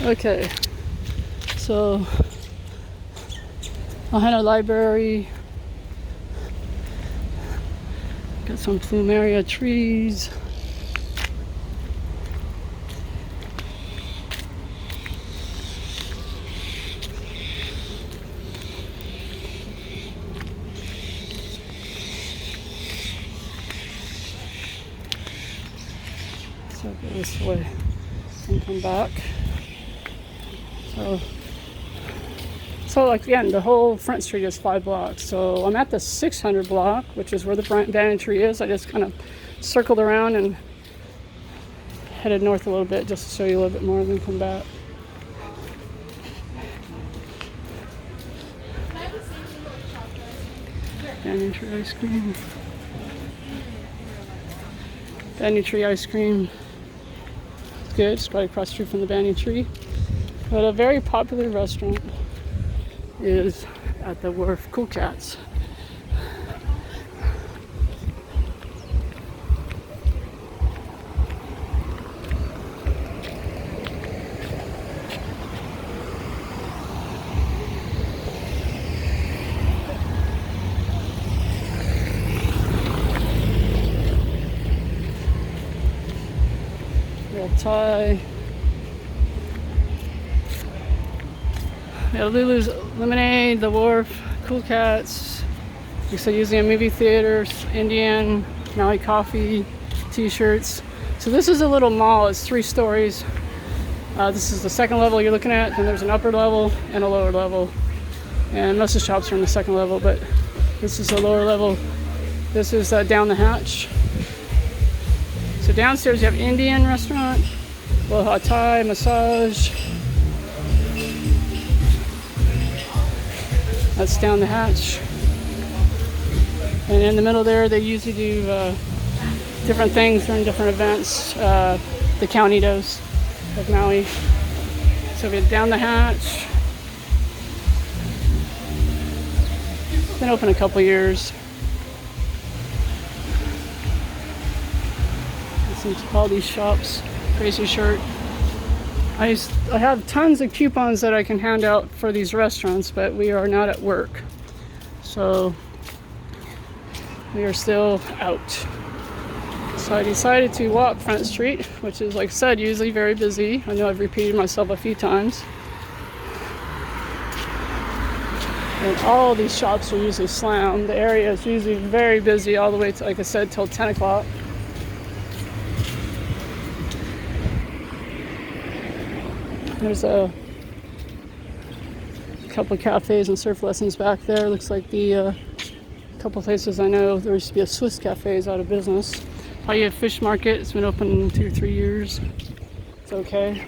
Okay, so Lahaina Library. Got some plumeria trees. So go this way and come back. So like again, the whole Front Street is 5 blocks. So I'm at the 600 block, which is where the banyan tree is. I just kind of circled around and headed north a little bit just to show you a little bit more and then come back. Banyan tree ice cream. Banyan tree ice cream. It's good. It's right across the street from the banyan tree. But a very popular restaurant is at the Wharf Cool Cats. Thai. Lulu's Lemonade, the Wharf, Cool Cats. We said using a movie theaters, Indian, Maui coffee, t-shirts. So this is a little mall. It's 3 stories. This is the second level you're looking at. Then there's an upper level and a lower level. And most of the shops are in the second level, but this is the lower level. This is down the hatch. So downstairs you have Indian restaurant, Aloha Thai, massage. That's down the hatch. And in the middle there, they usually do different things during different events. The county does of Maui. So we get down the hatch. Been open a couple years. All these shops, Crazy Shirt. I have tons of coupons that I can hand out for these restaurants, but we are not at work, so we are still out. So I decided to walk Front Street, which is, like I said, usually very busy. I know I've repeated myself a few times. And all these shops are usually slammed. The area is usually very busy all the way to, like I said, till 10 o'clock. There's a couple of cafes and surf lessons back there. Looks like the couple places I know, there used to be a Swiss cafe is out of business. Paia Fish Market, it's been open 2 or 3 years. It's okay.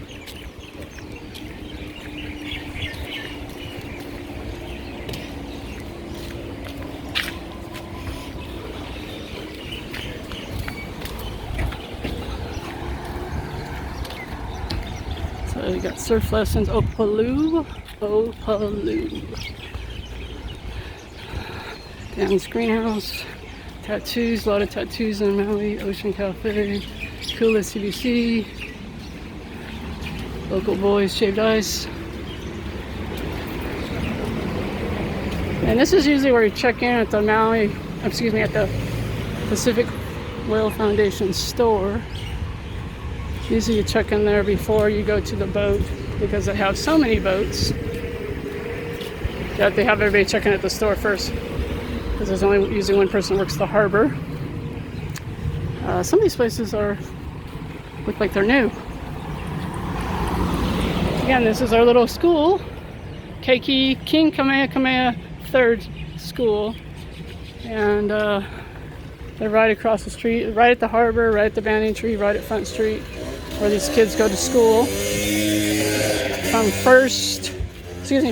So we got surf lessons, Opalu. Dan's Greenhouse, tattoos, a lot of tattoos in Maui, Ocean Cafe, Kula CBC, Local Boys Shaved Ice. And this is usually where you check in at the at the Pacific Whale Foundation store. Usually you check in there before you go to the boat because they have so many boats that they have everybody checking at the store first because there's only usually one person who works the harbor. Some of these places look like they're new. Again, this is our little school, Keiki King Kamehameha III School, and they're right across the street, right at the harbor, right at the banyan tree, right at Front Street, where these kids go to school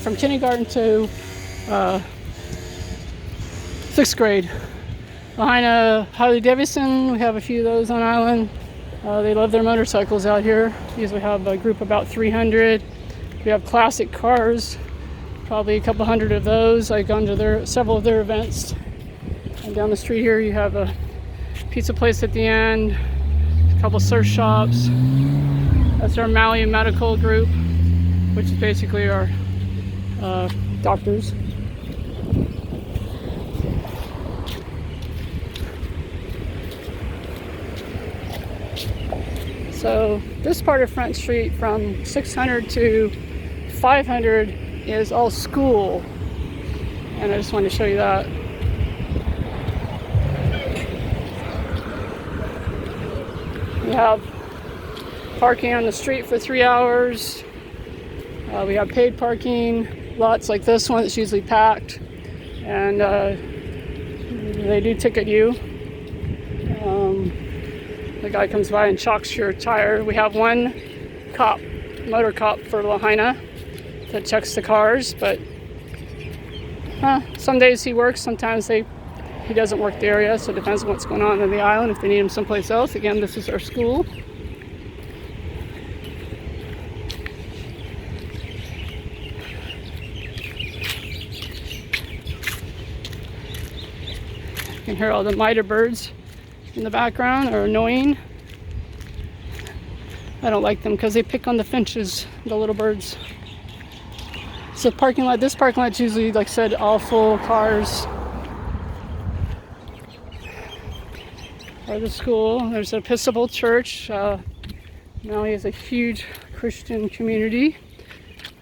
from kindergarten to 6th grade. Lahaina Harley Davidson, we have a few of those on island. They love their motorcycles out here. Usually have a group about 300. We have classic cars, probably a couple hundred of those. I've gone to several of their events. And down the street here you have a pizza place at the end, a couple surf shops. That's our Maui medical group. which is basically our doctors. So this part of Front Street from 600 to 500 is all school, and I just wanted to show you that. We have parking on the street for 3 hours. We have paid parking lots like this one that's usually packed, and they do ticket you. The guy comes by and chocks your tire. We have one cop, motor cop for Lahaina, that checks the cars, but some days he works, sometimes he doesn't work the area, so it depends on what's going on in the island, if they need him someplace else. Again, this is our school. You can hear all the miter birds in the background are annoying. I don't like them because they pick on the finches, the little birds. So parking lot, this parking lot's usually, like I said, all full cars. Or the school. There's an Episcopal church. Maui is a huge Christian community.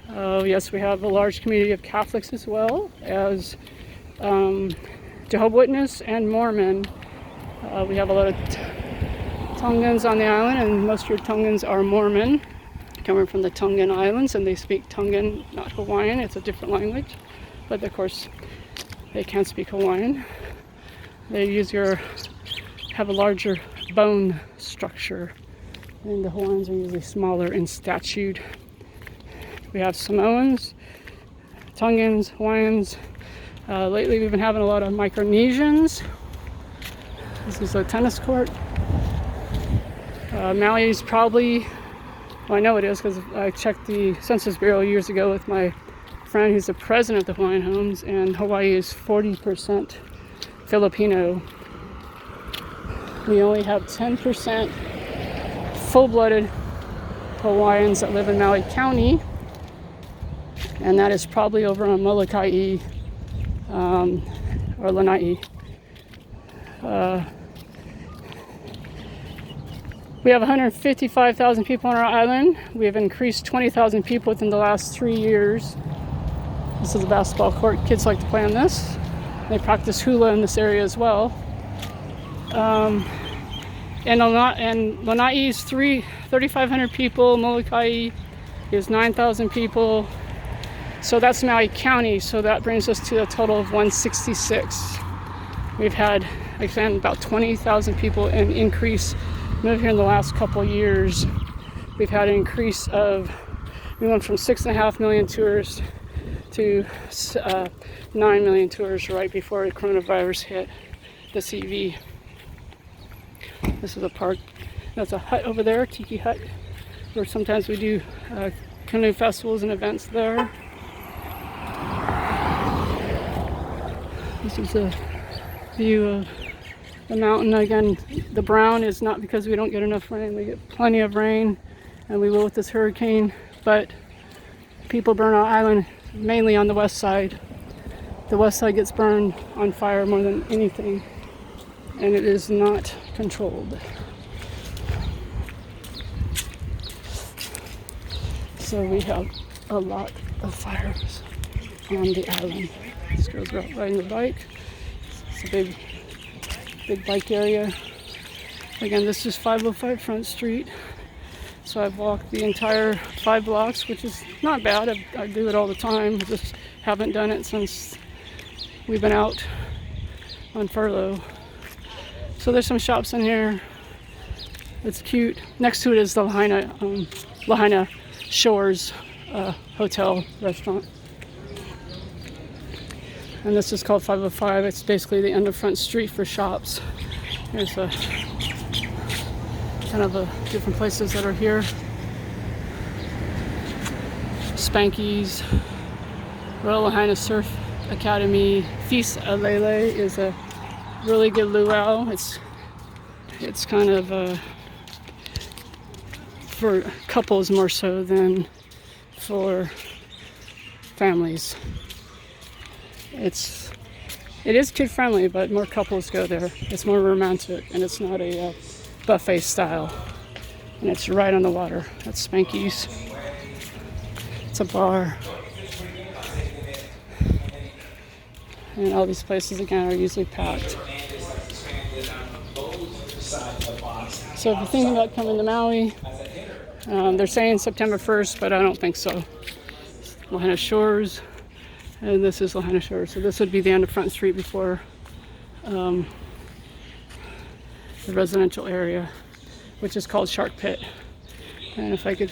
Yes, we have a large community of Catholics as well as Jehovah's Witness and Mormon. We have a lot of Tongans on the island, and most of your Tongans are Mormon, coming from the Tongan Islands, and they speak Tongan, not Hawaiian. It's a different language, but of course they can't speak Hawaiian. They have a larger bone structure, and the Hawaiians are usually smaller in stature. We have Samoans, Tongans, Hawaiians. Lately we've been having a lot of Micronesians. This is a tennis court. Maui is probably, well, I know it is because I checked the Census Bureau years ago with my friend who's the president of the Hawaiian Homes, and Hawaii is 40% Filipino. We only have 10% full-blooded Hawaiians that live in Maui County, and that is probably over on Molokai or Lanai. We have 155,000 people on our island. We have increased 20,000 people within the last 3 years. This is a basketball court. Kids like to play on this. They practice hula in this area as well. And Lanai is 3,500 people. Molokai is 9,000 people. So that's Maui County. So that brings us to a total of 166. We've had, again, about 20,000 people in increase move here in the last couple years. We've had an increase of, we went from 6.5 million tourists to 9 million tourists right before the coronavirus hit the CV. This is a park. That's a hut over there, tiki hut, where sometimes we do canoe festivals and events there. This is a view of the mountain. Again, the brown is not because we don't get enough rain. We get plenty of rain, and we will with this hurricane, but people burn our island mainly on the west side. The west side gets burned on fire more than anything, and it is not controlled. So we have a lot of fires on the island. This girl's riding her bike. It's a big bike area. Again, this is 505 Front Street. So I've walked the entire 5 blocks, which is not bad. I do it all the time. I just haven't done it since we've been out on furlough. So there's some shops in here. It's cute. Next to it is the Lahaina Shores hotel restaurant. And this is called 505. It's basically the end of Front Street for shops. There's a kind of different places that are here. Spanky's, Royal Lahaina Surf Academy. Feast Alele is a really good luau. It's kind of for couples more so than for families. It is kid friendly, but more couples go there. It's more romantic, and it's not a buffet style. And it's right on the water. That's Spanky's. It's a bar. And all these places again are usually packed. So if you're thinking about coming to Maui, they're saying September 1st, but I don't think so. Lahaina Shores, and this is Lahaina Shores. So this would be the end of Front Street before the residential area, which is called Shark Pit. And if I don't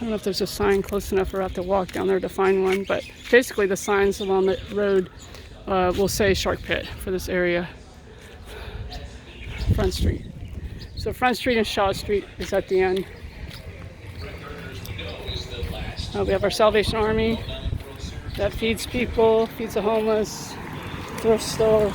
know if there's a sign close enough or I have to walk down there to find one, but basically the signs along the road will say Shark Pit for this area, Front Street. So Front Street and Shaw Street is at the end. We have our Salvation Army that feeds people, feeds the homeless, thrift store.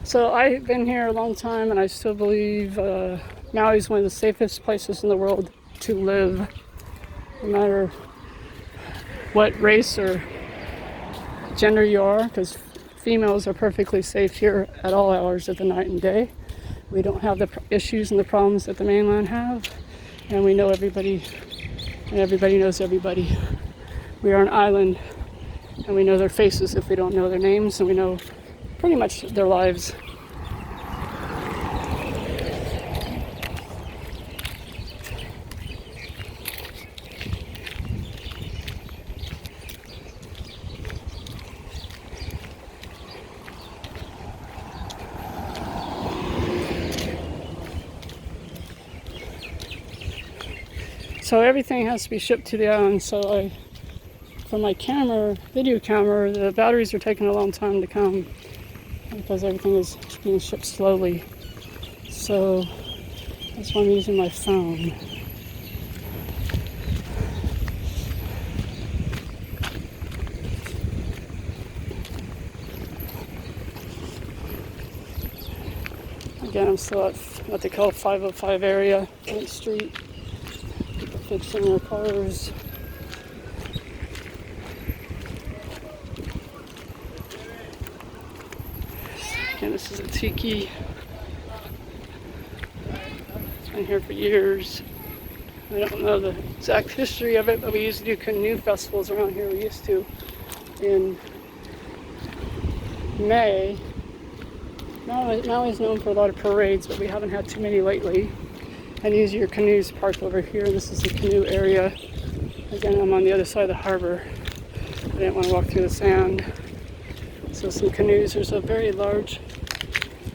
So I've been here a long time, and I still believe Maui is one of the safest places in the world to live, no matter what race or gender you are, because females are perfectly safe here at all hours of the night and day. We don't have the issues and the problems that the mainland have, and we know everybody, and everybody knows everybody. We are an island, and we know their faces if we don't know their names, and we know pretty much their lives. So everything has to be shipped to the island. So for my camera, video camera, the batteries are taking a long time to come because everything is being shipped slowly. So that's why I'm using my phone. Again, I'm still at what they call 505 area, 8th Street. People fixing their cars. Again, this is a tiki. It's been here for years. I don't know the exact history of it, but we used to do canoe festivals around here. We used to in May. Maui is known for a lot of parades, but we haven't had too many lately. And these are your canoes parked over here. This is the canoe area. Again, I'm on the other side of the harbor. I didn't want to walk through the sand. So some canoes. There's a very large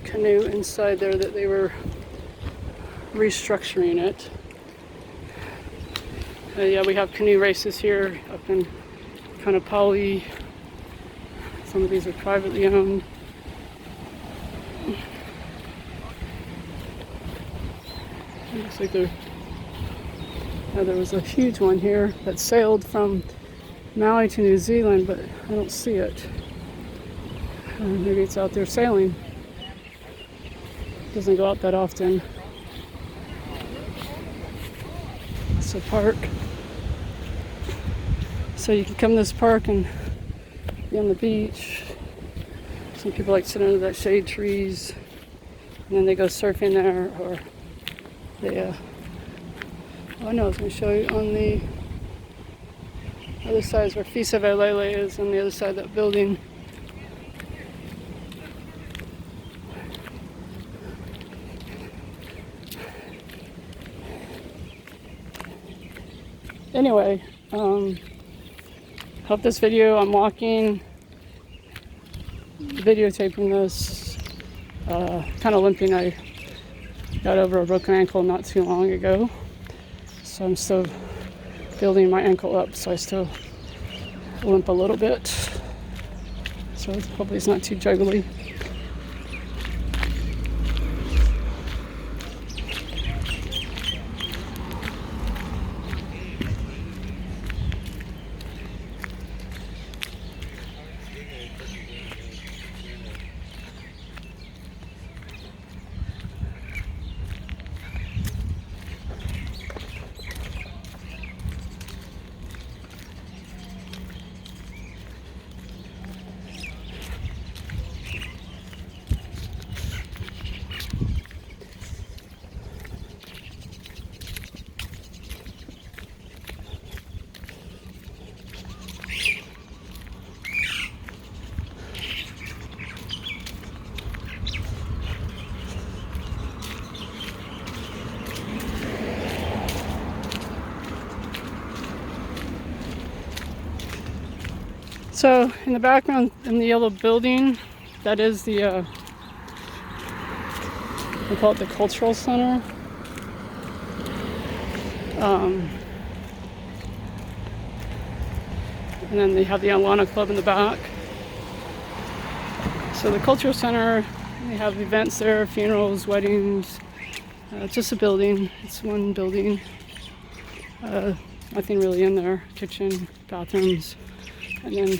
canoe inside there that they were restructuring it. Yeah, we have canoe races here up in Kaanapali. Some of these are privately owned. Looks like there was a huge one here that sailed from Maui to New Zealand, but I don't see it. Maybe it's out there sailing. Doesn't go out that often. It's a park. So you can come to this park and be on the beach. Some people like sit under that shade trees, and then they go surfing there, or they oh no, I was going to show you on the other side is where Fisa Velele is, on the other side of that building. Anyway, hope this video, I'm walking, videotaping this, kind of limping. I got over a broken ankle not too long ago, so I'm still building my ankle up, so I still limp a little bit, so hopefully it's not too juggly. So in the background, in the yellow building, that is the we call it the cultural center. And then they have the Awana Club in the back. So the cultural center, they have events there, funerals, weddings. It's just a building. It's one building. Nothing really in there. Kitchen, bathrooms, and then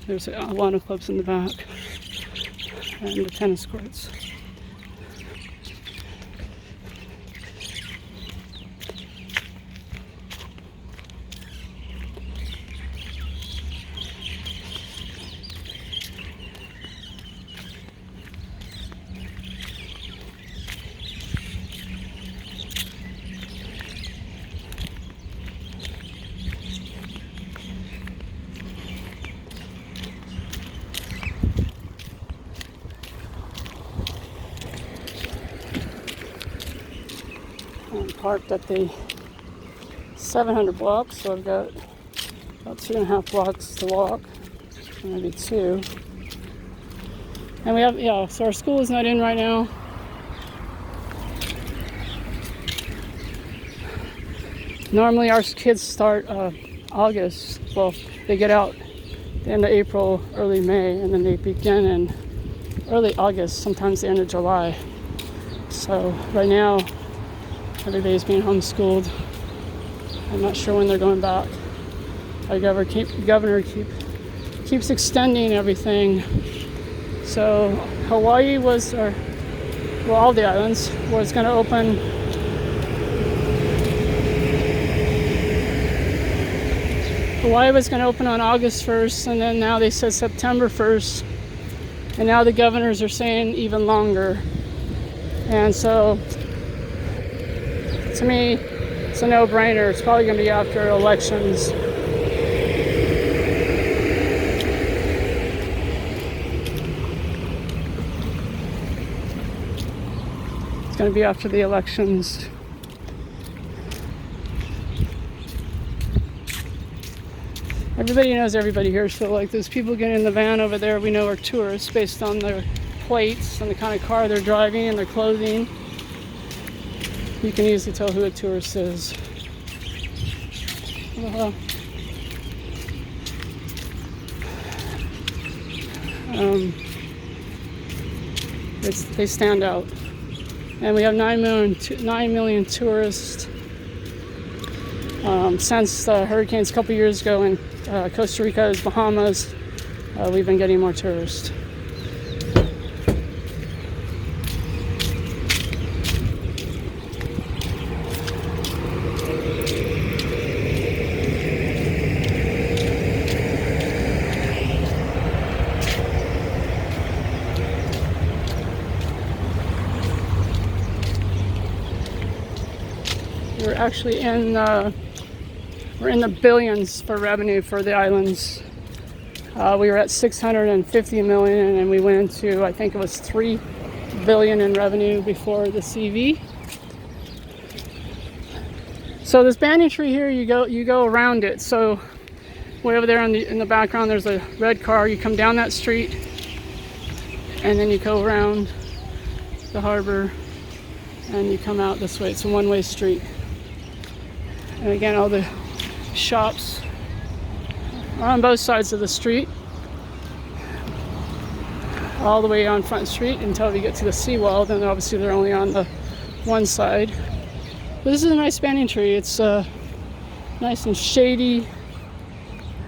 there's Awana clubs in the back and the tennis courts. I'm parked at the 700 block, so I've got about 2.5 blocks to walk, maybe 2. And we have, yeah, so our school is not in right now. Normally our kids start August, well, they get out the end of April, early May, and then they begin in early August, sometimes the end of July. So right now, everybody's being homeschooled. I'm not sure when they're going back. Our governor keeps extending everything. So Hawaii was, well, all the islands was going to open. Hawaii was going to open on August 1st, and then now they said September 1st. And now the governors are saying even longer. And so, to me, it's a no-brainer. It's probably going to be after elections. It's going to be after the elections. Everybody knows everybody here, so like those people getting in the van over there, we know are tourists based on their plates and the kind of car they're driving and their clothing. You can easily tell who a tourist is. They stand out. And we have 9 million tourists. Since the hurricanes a couple years ago in Costa Rica, Bahamas, we've been getting more tourists. We're actually we're in the billions for revenue for the islands. We were at 650 million, and we went into, I think it was 3 billion in revenue before the CV. So this banyan tree here, you go around it. So way over there in the background, there's a red car. You come down that street, and then you go around the harbor, and you come out this way. It's a one-way street. And again, all the shops are on both sides of the street, all the way on Front Street until we get to the seawall. Then obviously they're only on the one side. But this is a nice banyan tree. It's nice and shady.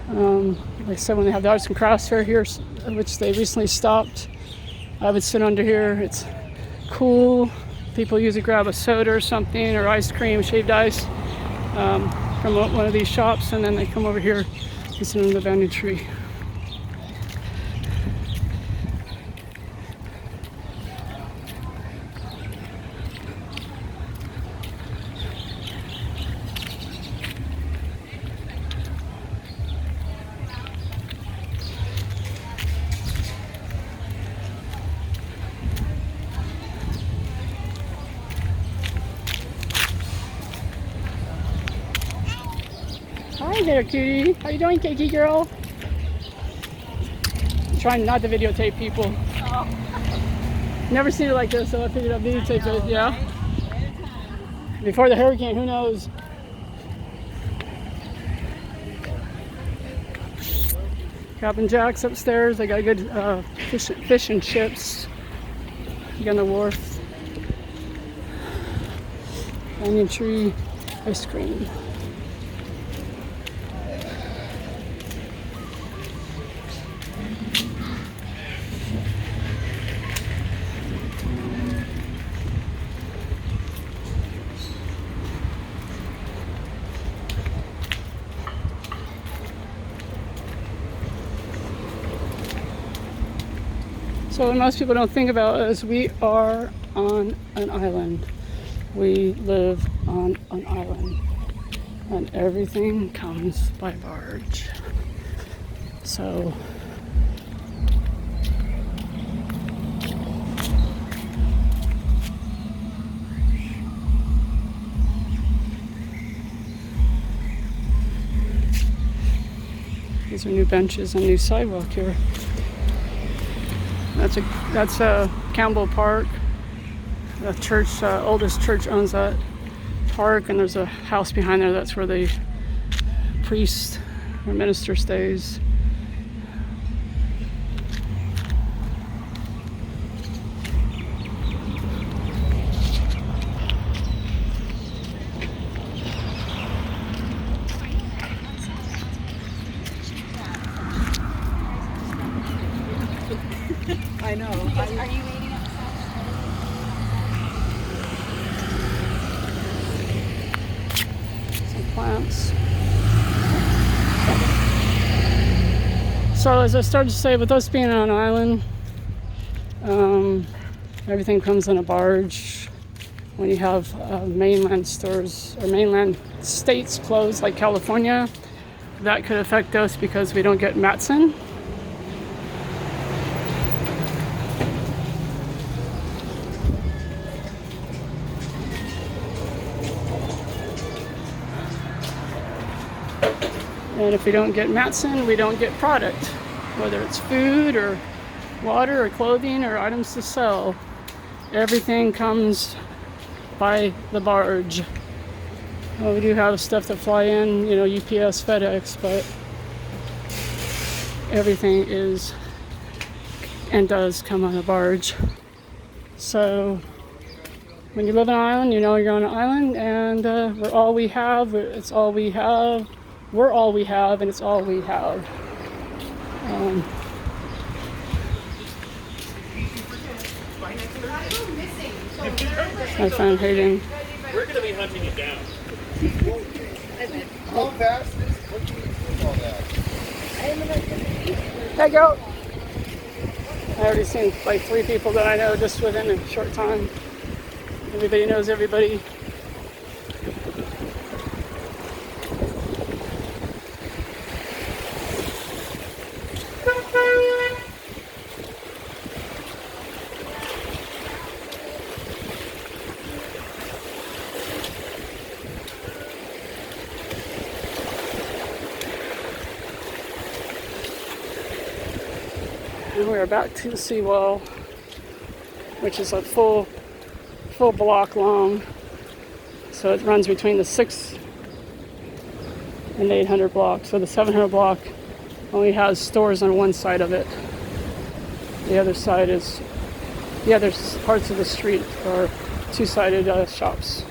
Like I said, when they have the arts and crafts fair here, which they recently stopped, I would sit under here. It's cool. People usually grab a soda or something, or ice cream, shaved ice, from one of these shops, and then they come over here and sit under the banyan tree. Hi there, cutie. How you doing, cakey girl? trying not to videotape people. Never seen it like this, so I figured I'd videotape it. Yeah. Before the hurricane, who knows? Captain Jack's upstairs. They got good fish and chips. You on the wharf. Banyan tree ice cream. So what most people don't think about is we are on an island. We live on an island. And everything comes by barge. So these are new benches and new sidewalk here. That's Campbell Park. The church, oldest church owns that park, and there's a house behind there. That's where the priest or minister stays. I know. Are you waiting at Some plants. So as I started to say, with us being on an island, everything comes on a barge. When you have mainland stores or mainland states closed, like California, that could affect us because we don't get Matson. And if we don't get Matson, we don't get product, whether it's food or water or clothing or items to sell. Everything comes by the barge. Well, we do have stuff that fly in, you know, UPS, FedEx, but everything is and does come on a barge. So when you live on an island, you know you're on an island, and we're all we have. It's all we have. We're all we have, and it's all we have. My friend Hayden. We're going to be hunting it down. How fast is what do you do all that? Hey, go! I already seen like 3 people that I know just within a short time. Everybody knows everybody. And we're about to the seawall, which is a full block long. So it runs between the 6 and the 800 block. So the 700 block only has stores on one side of it. The other side is, the other parts of the street are 2-sided shops.